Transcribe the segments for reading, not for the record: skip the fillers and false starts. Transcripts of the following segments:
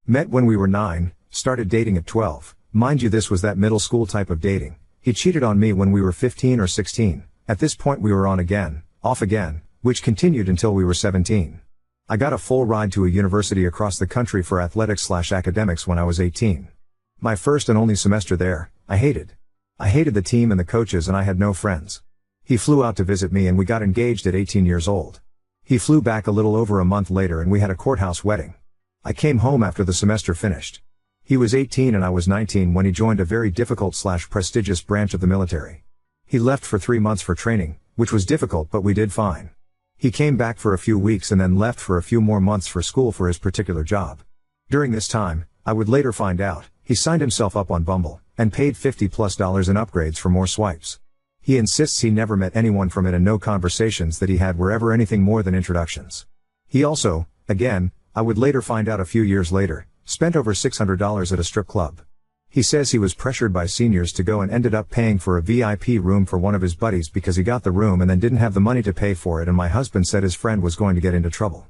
Met when we were 9, started dating at 12. Mind you, this was that middle school type of dating. He cheated on me when we were 15 or 16. At this point we were on again, off again, which continued until we were 17. I got a full ride to a university across the country for athletics/academics when I was 18. My first and only semester there, I hated the team and the coaches, and I had no friends. He flew out to visit me and we got engaged at 18 years old. He flew back a little over a month later and we had a courthouse wedding. I came home after the semester finished. He was 18 and I was 19 when he joined a very difficult/prestigious branch of the military. He left for 3 months for training, which was difficult, but we did fine. He came back for a few weeks and then left for a few more months for school for his particular job. During this time, I would later find out, he signed himself up on Bumble, and paid $50+ in upgrades for more swipes. He insists he never met anyone from it and no conversations that he had were ever anything more than introductions. He also, again, I would later find out a few years later, spent over $600 at a strip club. He says he was pressured by seniors to go and ended up paying for a VIP room for one of his buddies because he got the room and then didn't have the money to pay for it, and my husband said his friend was going to get into trouble.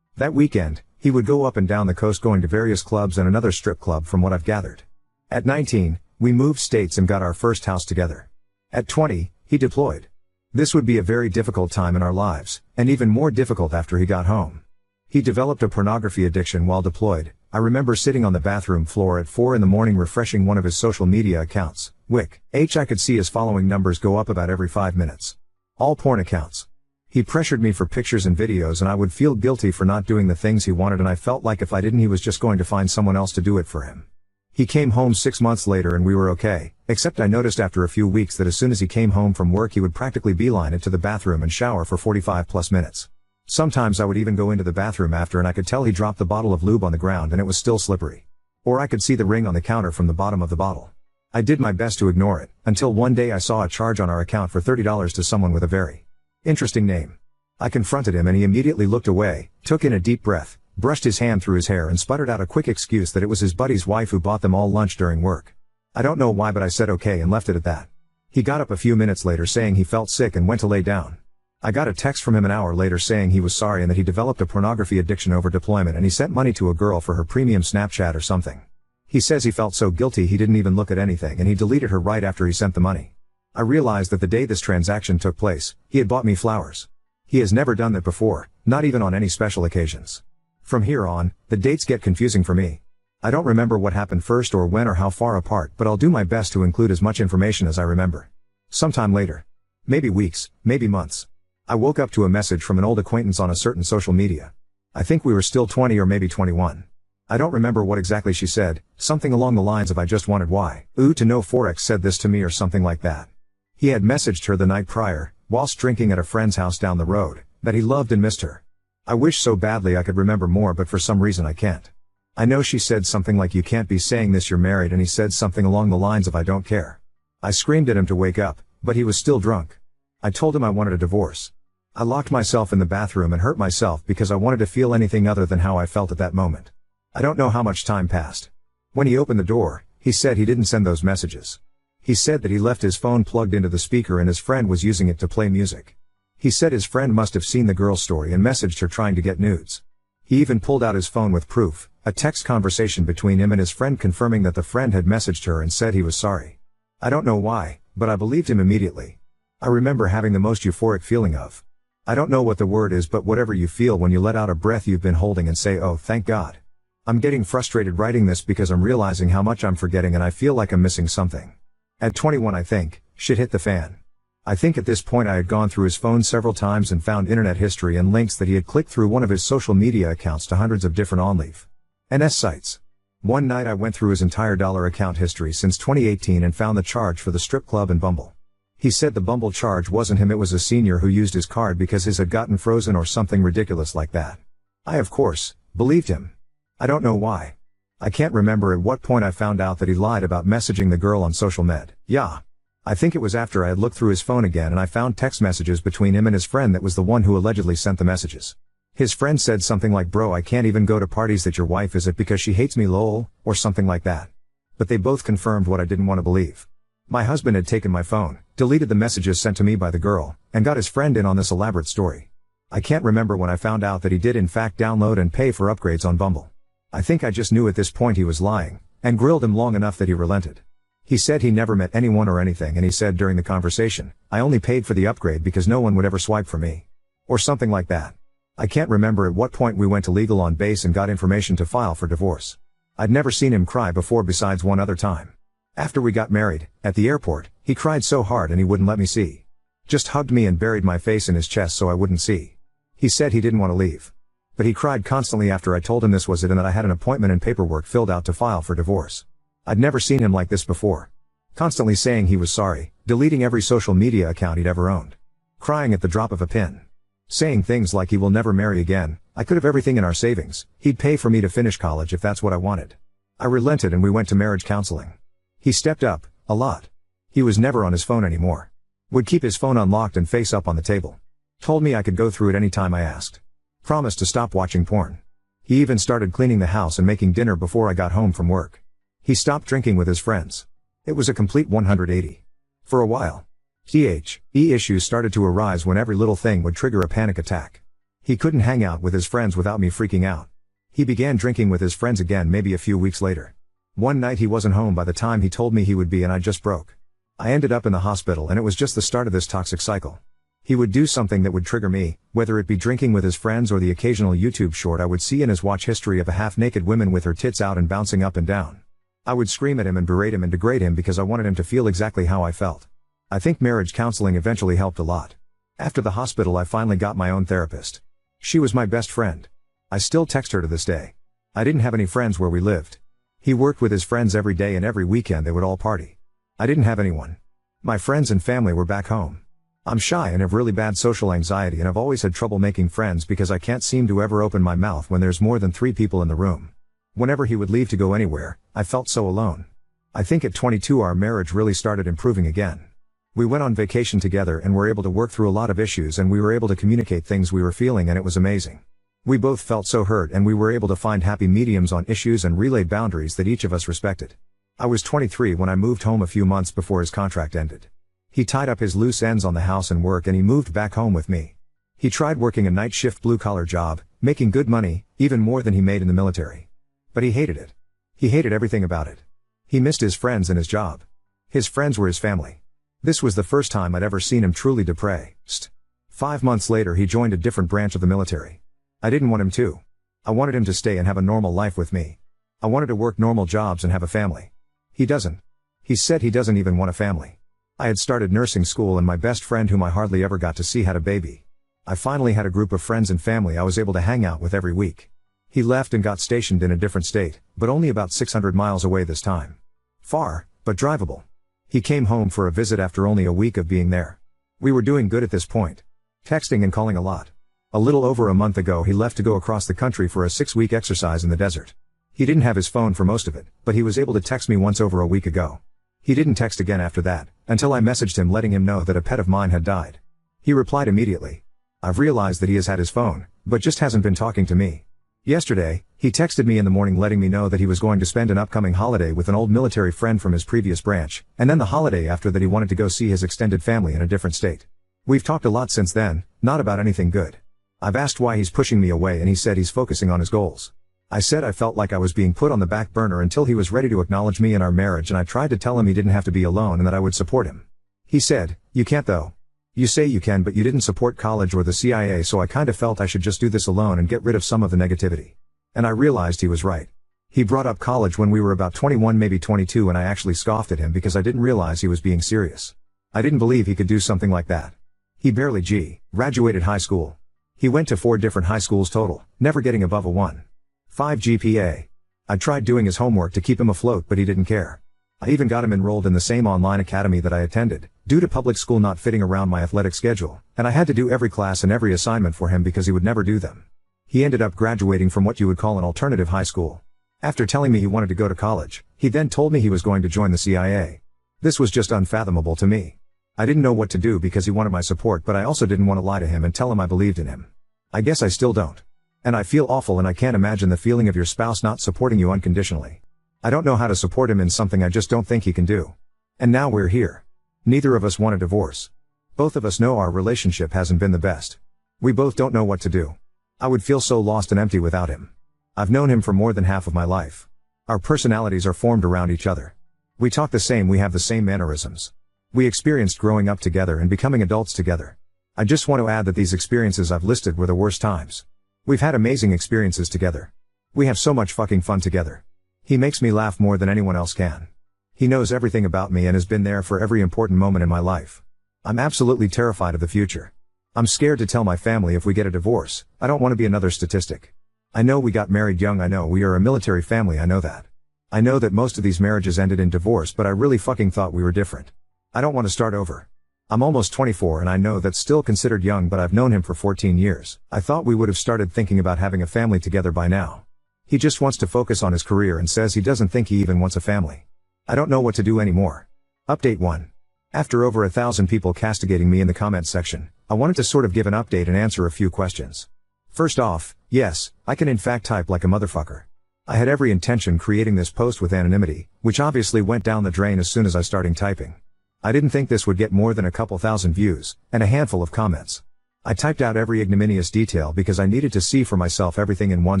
That weekend, he would go up and down the coast going to various clubs and another strip club from what I've gathered. At 19, we moved states and got our first house together. At 20, he deployed. This would be a very difficult time in our lives, and even more difficult after he got home. He developed a pornography addiction while deployed. I remember sitting on the bathroom floor at 4 a.m. refreshing one of his social media accounts, Wick. I could see his following numbers go up about every 5 minutes. All porn accounts. He pressured me for pictures and videos and I would feel guilty for not doing the things he wanted, and I felt like if I didn't he was just going to find someone else to do it for him. He came home 6 months later and we were okay, except I noticed after a few weeks that as soon as he came home from work he would practically beeline it to the bathroom and shower for 45+ minutes. Sometimes I would even go into the bathroom after and I could tell he dropped the bottle of lube on the ground and it was still slippery. Or I could see the ring on the counter from the bottom of the bottle. I did my best to ignore it, until one day I saw a charge on our account for $30 to someone with a very interesting name. I confronted him and he immediately looked away, took in a deep breath, brushed his hand through his hair and sputtered out a quick excuse that it was his buddy's wife who bought them all lunch during work. I don't know why, but I said okay and left it at that. He got up a few minutes later saying he felt sick and went to lay down. I got a text from him an hour later saying he was sorry and that he developed a pornography addiction over deployment and he sent money to a girl for her premium Snapchat or something. He says he felt so guilty he didn't even look at anything and he deleted her right after he sent the money. I realized that the day this transaction took place, he had bought me flowers. He has never done that before, not even on any special occasions. From here on, the dates get confusing for me. I don't remember what happened first or when or how far apart, but I'll do my best to include as much information as I remember. Sometime later. Maybe weeks, maybe months. I woke up to a message from an old acquaintance on a certain social media. I think we were still 20 or maybe 21. I don't remember what exactly she said, something along the lines of I just wanted why. Ooh, to know Forex said this to me or something like that. He had messaged her the night prior, whilst drinking at a friend's house down the road, that he loved and missed her. I wish so badly I could remember more, but for some reason I can't. I know she said something like you can't be saying this, you're married, and he said something along the lines of I don't care. I screamed at him to wake up, but he was still drunk. I told him I wanted a divorce. I locked myself in the bathroom and hurt myself because I wanted to feel anything other than how I felt at that moment. I don't know how much time passed. When he opened the door, he said he didn't send those messages. He said that he left his phone plugged into the speaker and his friend was using it to play music. He said his friend must have seen the girl's story and messaged her trying to get nudes. He even pulled out his phone with proof, a text conversation between him and his friend confirming that the friend had messaged her and said he was sorry. I don't know why, but I believed him immediately. I remember having the most euphoric feeling of, I don't know what the word is, but whatever you feel when you let out a breath you've been holding and say, oh thank God. I'm getting frustrated writing this because I'm realizing how much I'm forgetting and I feel like I'm missing something. At 21 I think, shit hit the fan. I think at this point I had gone through his phone several times and found internet history and links that he had clicked through one of his social media accounts to hundreds of different OnlyFans sites. One night I went through his entire dollar account history since 2018 and found the charge for the strip club and Bumble. He said the Bumble charge wasn't him, it was a senior who used his card because his had gotten frozen or something ridiculous like that. I of course, believed him. I don't know why. I can't remember at what point I found out that he lied about messaging the girl on social med. Yeah. I think it was after I had looked through his phone again and I found text messages between him and his friend that was the one who allegedly sent the messages. His friend said something like, bro, I can't even go to parties that your wife is at because she hates me lol, or something like that. But they both confirmed what I didn't want to believe. My husband had taken my phone, deleted the messages sent to me by the girl, and got his friend in on this elaborate story. I can't remember when I found out that he did in fact download and pay for upgrades on Bumble. I think I just knew at this point he was lying, and grilled him long enough that he relented. He said he never met anyone or anything, and he said during the conversation, I only paid for the upgrade because no one would ever swipe for me. Or something like that. I can't remember at what point we went to legal on base and got information to file for divorce. I'd never seen him cry before besides one other time. After we got married, at the airport, he cried so hard and he wouldn't let me see. Just hugged me and buried my face in his chest so I wouldn't see. He said he didn't want to leave. But he cried constantly after I told him this was it and that I had an appointment and paperwork filled out to file for divorce. I'd never seen him like this before. Constantly saying he was sorry, deleting every social media account he'd ever owned. Crying at the drop of a pin. Saying things like he will never marry again, I could have everything in our savings, he'd pay for me to finish college if that's what I wanted. I relented and we went to marriage counseling. He stepped up, a lot. He was never on his phone anymore. Would keep his phone unlocked and face up on the table. Told me I could go through it any time I asked. Promised to stop watching porn. He even started cleaning the house and making dinner before I got home from work. He stopped drinking with his friends. It was a complete 180. For a while. Issues started to arise when every little thing would trigger a panic attack. He couldn't hang out with his friends without me freaking out. He began drinking with his friends again maybe a few weeks later. One night he wasn't home by the time he told me he would be and I just broke. I ended up in the hospital and it was just the start of this toxic cycle. He would do something that would trigger me, whether it be drinking with his friends or the occasional YouTube short I would see in his watch history of a half-naked woman with her tits out and bouncing up and down. I would scream at him and berate him and degrade him because I wanted him to feel exactly how I felt. I think marriage counseling eventually helped a lot. After the hospital I finally got my own therapist. She was my best friend. I still text her to this day. I didn't have any friends where we lived. He worked with his friends every day and every weekend they would all party. I didn't have anyone. My friends and family were back home. I'm shy and have really bad social anxiety and I've always had trouble making friends because I can't seem to ever open my mouth when there's more than 3 people in the room. Whenever he would leave to go anywhere, I felt so alone. I think at 22 our marriage really started improving again. We went on vacation together and were able to work through a lot of issues and we were able to communicate things we were feeling and it was amazing. We both felt so hurt and we were able to find happy mediums on issues and relayed boundaries that each of us respected. I was 23 when I moved home a few months before his contract ended. He tied up his loose ends on the house and work and he moved back home with me. He tried working a night shift blue-collar job, making good money, even more than he made in the military. But he hated it. He hated everything about it. He missed his friends and his job. His friends were his family. This was the first time I'd ever seen him truly depressed. 5 months later he joined a different branch of the military. I didn't want him to. I wanted him to stay and have a normal life with me. I wanted to work normal jobs and have a family. He doesn't. He said he doesn't even want a family. I had started nursing school and my best friend whom I hardly ever got to see had a baby. I finally had a group of friends and family I was able to hang out with every week. He left and got stationed in a different state, but only about 600 miles away this time. Far, but drivable. He came home for a visit after only a week of being there. We were doing good at this point. Texting and calling a lot. A little over a month ago he left to go across the country for a 6-week exercise in the desert. He didn't have his phone for most of it, but he was able to text me once over a week ago. He didn't text again after that, until I messaged him letting him know that a pet of mine had died. He replied immediately. I've realized that he has had his phone, but just hasn't been talking to me. Yesterday, he texted me in the morning letting me know that he was going to spend an upcoming holiday with an old military friend from his previous branch, and then the holiday after that he wanted to go see his extended family in a different state. We've talked a lot since then, not about anything good. I've asked why he's pushing me away and he said he's focusing on his goals. I said I felt like I was being put on the back burner until he was ready to acknowledge me and our marriage and I tried to tell him he didn't have to be alone and that I would support him. He said, "You can't though. You say you can but you didn't support college or the CIA so I kinda felt I should just do this alone and get rid of some of the negativity." And I realized he was right. He brought up college when we were about 21 maybe 22 and I actually scoffed at him because I didn't realize he was being serious. I didn't believe he could do something like that. He barely graduated high school. He went to 4 different high schools total, never getting above a 1.5 GPA. I tried doing his homework to keep him afloat but he didn't care. I even got him enrolled in the same online academy that I attended, due to public school not fitting around my athletic schedule, and I had to do every class and every assignment for him because he would never do them. He ended up graduating from what you would call an alternative high school. After telling me he wanted to go to college, he then told me he was going to join the CIA. This was just unfathomable to me. I didn't know what to do because he wanted my support but I also didn't want to lie to him and tell him I believed in him. I guess I still don't. And I feel awful and I can't imagine the feeling of your spouse not supporting you unconditionally. I don't know how to support him in something I just don't think he can do. And now we're here. Neither of us want a divorce. Both of us know our relationship hasn't been the best. We both don't know what to do. I would feel so lost and empty without him. I've known him for more than half of my life. Our personalities are formed around each other. We talk the same, we have the same mannerisms. We experienced growing up together and becoming adults together. I just want to add that these experiences I've listed were the worst times. We've had amazing experiences together. We have so much fucking fun together. He makes me laugh more than anyone else can. He knows everything about me and has been there for every important moment in my life. I'm absolutely terrified of the future. I'm scared to tell my family if we get a divorce. I don't want to be another statistic. I know we got married young, I know we are a military family, I know that. I know that most of these marriages ended in divorce, but I really fucking thought we were different. I don't want to start over. I'm almost 24 and I know that's still considered young, but I've known him for 14 years. I thought we would have started thinking about having a family together by now. He just wants to focus on his career and says he doesn't think he even wants a family. I don't know what to do anymore. Update 1. After over 1,000 people castigating me in the comments section, I wanted to sort of give an update and answer a few questions. First off, yes, I can in fact type like a motherfucker. I had every intention creating this post with anonymity, which obviously went down the drain as soon as I started typing. I didn't think this would get more than a couple thousand views, and a handful of comments. I typed out every ignominious detail because I needed to see for myself everything in one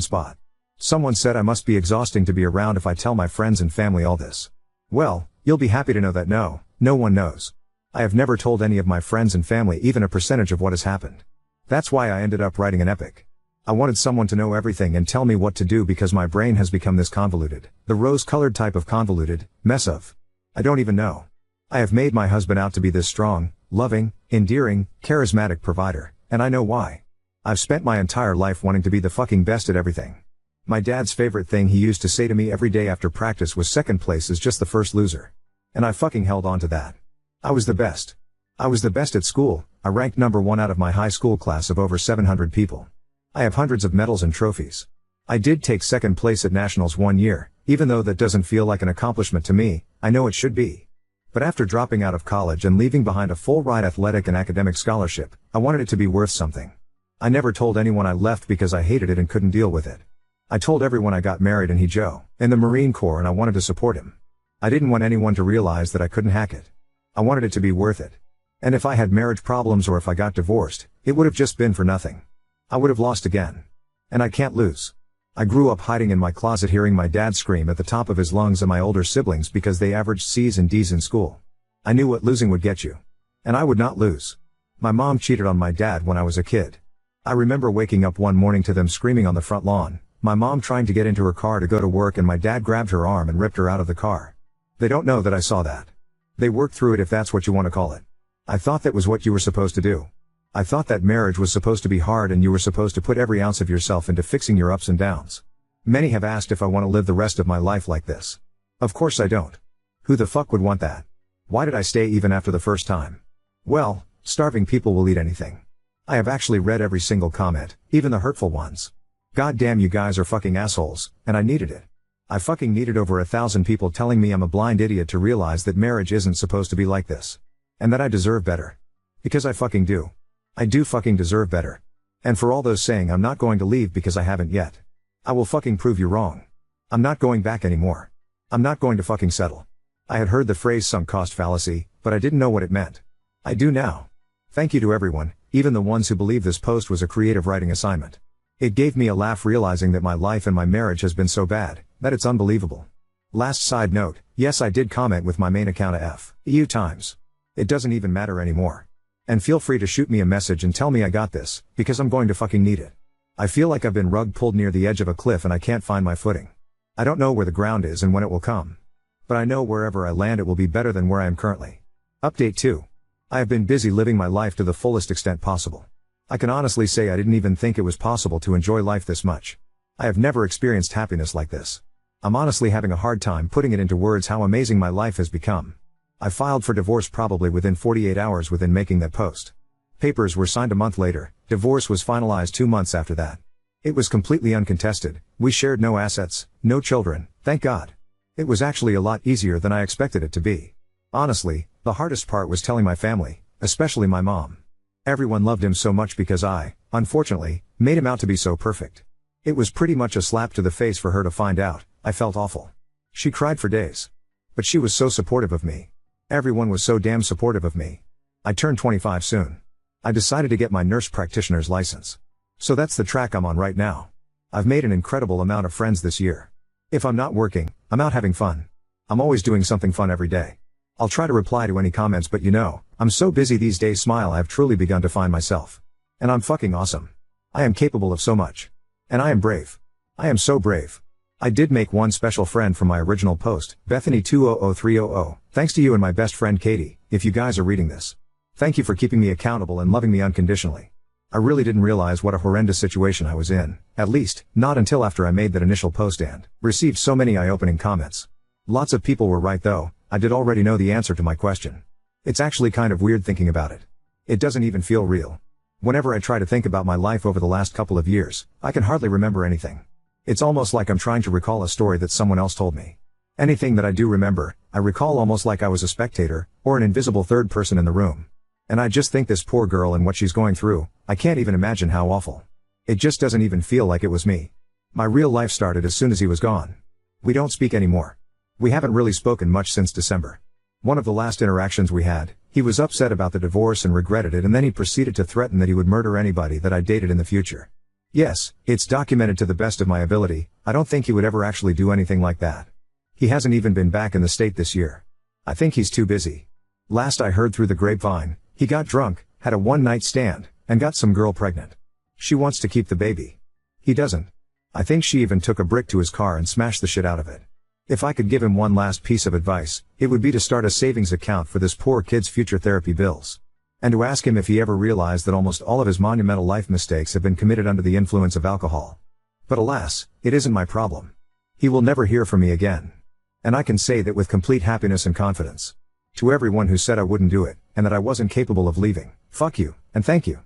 spot. Someone said I must be exhausting to be around if I tell my friends and family all this. Well, you'll be happy to know that no one knows. I have never told any of my friends and family even a percentage of what has happened. That's why I ended up writing an epic. I wanted someone to know everything and tell me what to do because my brain has become this convoluted, the rose-colored type of convoluted, mess of. I don't even know. I have made my husband out to be this strong, loving, endearing, charismatic provider, and I know why. I've spent my entire life wanting to be the fucking best at everything. My dad's favorite thing he used to say to me every day after practice was second place is just the first loser. And I fucking held on to that. I was the best. I was the best at school. I ranked number 1 out of my high school class of over 700 people. I have hundreds of medals and trophies. I did take second place at nationals one year, even though that doesn't feel like an accomplishment to me, I know it should be. But after dropping out of college and leaving behind a full-ride athletic and academic scholarship, I wanted it to be worth something. I never told anyone I left because I hated it and couldn't deal with it. I told everyone I got married and he Joe, in the Marine Corps, and I wanted to support him. I didn't want anyone to realize that I couldn't hack it. I wanted it to be worth it. And if I had marriage problems or if I got divorced, it would have just been for nothing. I would have lost again. And I can't lose. I grew up hiding in my closet hearing my dad scream at the top of his lungs at my older siblings because they averaged C's and D's in school. I knew what losing would get you. And I would not lose. My mom cheated on my dad when I was a kid. I remember waking up one morning to them screaming on the front lawn, my mom trying to get into her car to go to work, and my dad grabbed her arm and ripped her out of the car. They don't know that I saw that. They worked through it, if that's what you want to call it. I thought that was what you were supposed to do. I thought that marriage was supposed to be hard and you were supposed to put every ounce of yourself into fixing your ups and downs. Many have asked if I want to live the rest of my life like this. Of course I don't. Who the fuck would want that? Why did I stay even after the first time? Well, starving people will eat anything. I have actually read every single comment, even the hurtful ones. God damn, you guys are fucking assholes, and I needed it. I fucking needed over 1,000 people telling me I'm a blind idiot to realize that marriage isn't supposed to be like this. And that I deserve better. Because I fucking do. I do fucking deserve better. And for all those saying I'm not going to leave because I haven't yet. I will fucking prove you wrong. I'm not going back anymore. I'm not going to fucking settle. I had heard the phrase sunk cost fallacy, but I didn't know what it meant. I do now. Thank you to everyone, even the ones who believe this post was a creative writing assignment. It gave me a laugh realizing that my life and my marriage has been so bad, that it's unbelievable. Last side note, yes, I did comment with my main account FU times. It doesn't even matter anymore. And feel free to shoot me a message and tell me I got this, because I'm going to fucking need it. I feel like I've been rug pulled near the edge of a cliff and I can't find my footing. I don't know where the ground is and when it will come. But I know wherever I land it will be better than where I am currently. Update 2. I have been busy living my life to the fullest extent possible. I can honestly say I didn't even think it was possible to enjoy life this much. I have never experienced happiness like this. I'm honestly having a hard time putting it into words how amazing my life has become. I filed for divorce probably within 48 hours within making that post. Papers were signed a month later, divorce was finalized 2 months after that. It was completely uncontested, we shared no assets, no children, thank God. It was actually a lot easier than I expected it to be. Honestly, the hardest part was telling my family, especially my mom. Everyone loved him so much because I, unfortunately, made him out to be so perfect. It was pretty much a slap to the face for her to find out. I felt awful. She cried for days. But she was so supportive of me. Everyone was so damn supportive of me. I turned 25 soon. I decided to get my nurse practitioner's license. So that's the track I'm on right now. I've made an incredible amount of friends this year. If I'm not working, I'm out having fun. I'm always doing something fun every day. I'll try to reply to any comments, but I'm so busy these days. Smile. I've truly begun to find myself. And I'm fucking awesome. I am capable of so much. And I am brave. I am so brave. I did make one special friend from my original post, Bethany200300. Thanks to you and my best friend Katie, if you guys are reading this. Thank you for keeping me accountable and loving me unconditionally. I really didn't realize what a horrendous situation I was in, at least, not until after I made that initial post and received so many eye-opening comments. Lots of people were right though. I did already know the answer to my question. It's actually kind of weird thinking about it. It doesn't even feel real. Whenever I try to think about my life over the last couple of years, I can hardly remember anything. It's almost like I'm trying to recall a story that someone else told me. Anything that I do remember, I recall almost like I was a spectator, or an invisible third person in the room. And I just think this poor girl and what she's going through, I can't even imagine how awful. It just doesn't even feel like it was me. My real life started as soon as he was gone. We don't speak anymore. We haven't really spoken much since December. One of the last interactions we had, he was upset about the divorce and regretted it, and then he proceeded to threaten that he would murder anybody that I dated in the future. Yes, it's documented to the best of my ability. I don't think he would ever actually do anything like that. He hasn't even been back in the state this year. I think he's too busy. Last I heard through the grapevine, he got drunk, had a one-night stand, and got some girl pregnant. She wants to keep the baby. He doesn't. I think she even took a brick to his car and smashed the shit out of it. If I could give him one last piece of advice, it would be to start a savings account for this poor kid's future therapy bills. And to ask him if he ever realized that almost all of his monumental life mistakes have been committed under the influence of alcohol. But alas, it isn't my problem. He will never hear from me again. And I can say that with complete happiness and confidence. To everyone who said I wouldn't do it, and that I wasn't capable of leaving, fuck you, and thank you.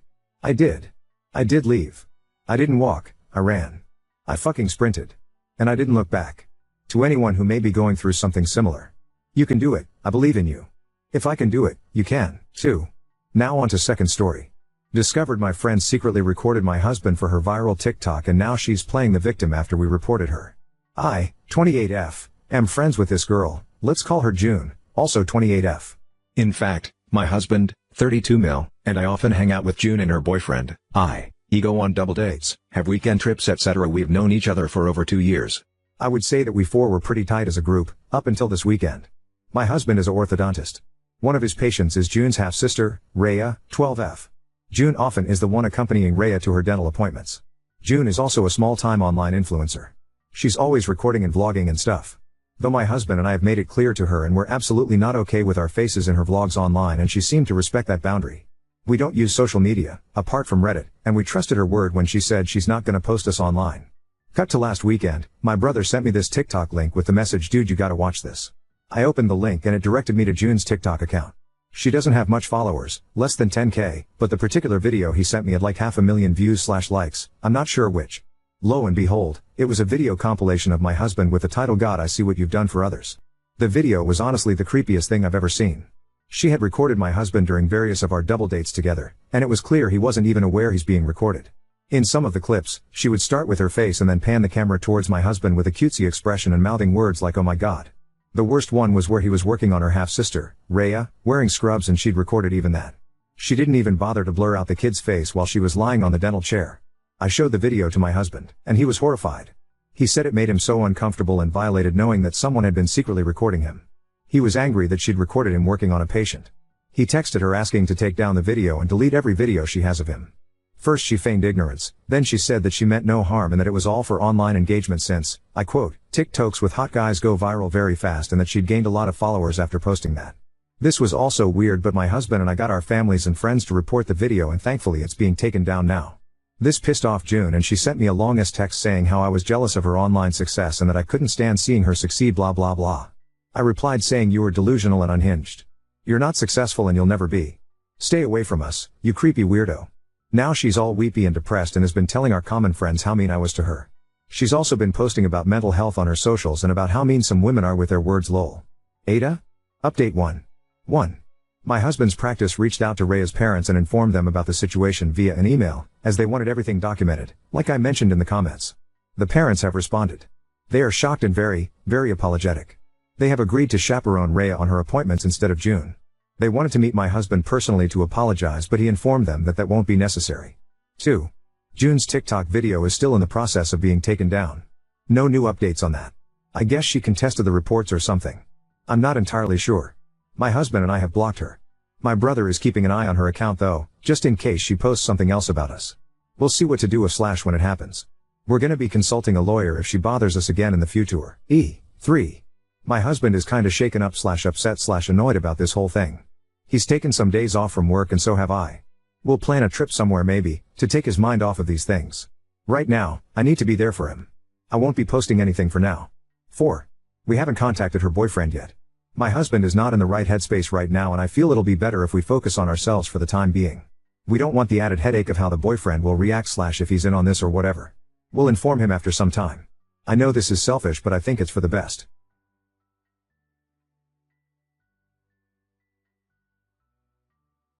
I did. I did leave. I didn't walk, I ran. I fucking sprinted. And I didn't look back. To anyone who may be going through something similar. You can do it, I believe in you. If I can do it, you can, too. Now on to second story. Discovered my friend secretly recorded my husband for her viral TikTok, and now she's playing the victim after we reported her. I, 28F, am friends with this girl, let's call her June, also 28F. In fact, my husband, 32 mil, and I often hang out with June and her boyfriend, go on double dates, have weekend trips, etc. We've known each other for over 2 years. I would say that we four were pretty tight as a group, up until this weekend. My husband is an orthodontist. One of his patients is June's half-sister, Rhea, 12F. June often is the one accompanying Rhea to her dental appointments. June is also a small-time online influencer. She's always recording and vlogging and stuff. Though my husband and I have made it clear to her and we're absolutely not okay with our faces in her vlogs online, and she seemed to respect that boundary. We don't use social media, apart from Reddit, and we trusted her word when she said she's not gonna post us online. Cut to last weekend, my brother sent me this TikTok link with the message, "Dude, you gotta watch this." I opened the link and it directed me to June's TikTok account. She doesn't have much followers, less than 10K, but the particular video he sent me had like 500,000 views/likes, I'm not sure which. Lo and behold, it was a video compilation of my husband with the title "God, I See What You've Done for Others." The video was honestly the creepiest thing I've ever seen. She had recorded my husband during various of our double dates together, and it was clear he wasn't even aware he's being recorded. In some of the clips, she would start with her face and then pan the camera towards my husband with a cutesy expression and mouthing words like, "Oh my God." The worst one was where he was working on her half-sister, Rhea, wearing scrubs, and she'd recorded even that. She didn't even bother to blur out the kid's face while she was lying on the dental chair. I showed the video to my husband, and he was horrified. He said it made him so uncomfortable and violated knowing that someone had been secretly recording him. He was angry that she'd recorded him working on a patient. He texted her asking to take down the video and delete every video she has of him. First she feigned ignorance, then she said that she meant no harm and that it was all for online engagement since, I quote, "TikToks with hot guys go viral very fast," and that she'd gained a lot of followers after posting that. This was also weird, but my husband and I got our families and friends to report the video, and thankfully it's being taken down now. This pissed off June, and she sent me a long-ass text saying how I was jealous of her online success and that I couldn't stand seeing her succeed blah blah blah. I replied saying, "You are delusional and unhinged. You're not successful and you'll never be. Stay away from us, you creepy weirdo." Now she's all weepy and depressed and has been telling our common friends how mean I was to her. She's also been posting about mental health on her socials and about how mean some women are with their words lol. Ada? Update 1. My husband's practice reached out to Rhea's parents and informed them about the situation via an email, as they wanted everything documented, like I mentioned in the comments. The parents have responded. They are shocked and very, very apologetic. They have agreed to chaperone Rhea on her appointments instead of June. They wanted to meet my husband personally to apologize, but he informed them that that won't be necessary. 2. June's TikTok video is still in the process of being taken down. No new updates on that. I guess she contested the reports or something. I'm not entirely sure. My husband and I have blocked her. My brother is keeping an eye on her account though, just in case she posts something else about us. We'll see what to do with / when it happens. We're gonna be consulting a lawyer if she bothers us again in the future. 3. My husband is kinda shaken up / upset / annoyed about this whole thing. He's taken some days off from work and so have I. We'll plan a trip somewhere maybe, to take his mind off of these things. Right now, I need to be there for him. I won't be posting anything for now. 4. We haven't contacted her boyfriend yet. My husband is not in the right headspace right now and I feel it'll be better if we focus on ourselves for the time being. We don't want the added headache of how the boyfriend will react / if he's in on this or whatever. We'll inform him after some time. I know this is selfish but I think it's for the best.